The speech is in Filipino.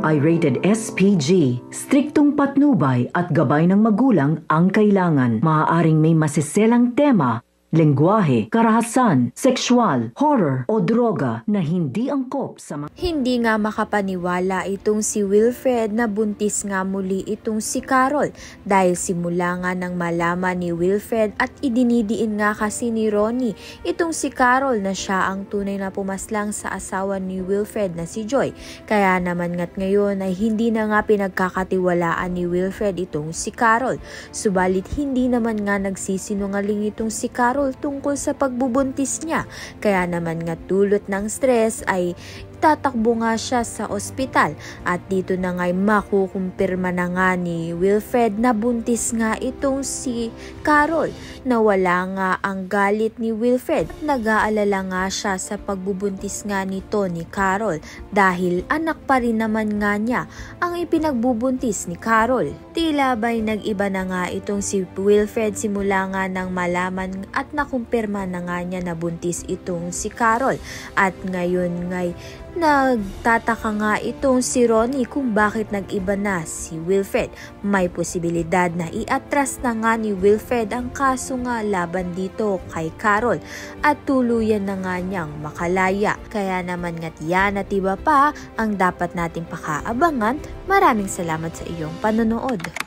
ay rated SPG. Striktong patnubay at gabay ng magulang ang kailangan. Maaaring may masiselang tema, lengguwahe, karahasan, sexual, horror o droga na hindi angkop sa mga... Hindi nga makapaniwala itong si Wilfred na buntis nga muli itong si Carol dahil simula nga nang malaman ni Wilfred at idinidiin nga kasi ni Ronnie itong si Carol na siya ang tunay na pumaslang sa asawa ni Wilfred na si Joy. Kaya naman nga't ngayon ay hindi na nga pinagkakatiwalaan ni Wilfred itong si Carol. Subalit hindi naman nga nagsisinungaling itong si Carol tungkol sa pagbubuntis niya. Kaya naman nga dulot ng stress ay tatakbo nga siya sa ospital at dito na nga'y makukumpirma na nga ni Wilfred na buntis nga itong si Carol. Nawala nga ang galit ni Wilfred. Nag-aalala nga siya sa pagbubuntis nga nito ni Carol dahil anak pa rin naman nga niya ang ipinagbubuntis ni Carol. Tila ba'y nag-iba na nga itong si Wilfred simula nga nang malaman at nakumpirma na nga niya na buntis itong si Carol. At ngayon nga'y nagtataka nga itong si Ronnie kung bakit nag-iba na si Wilfred. May posibilidad na iatras na nga ni Wilfred ang kaso nga laban dito kay Carol at tuluyan na nga niyang makalaya. Kaya naman nga't yan at iba pa ang dapat nating pakaabangan. Maraming salamat sa iyong panonood.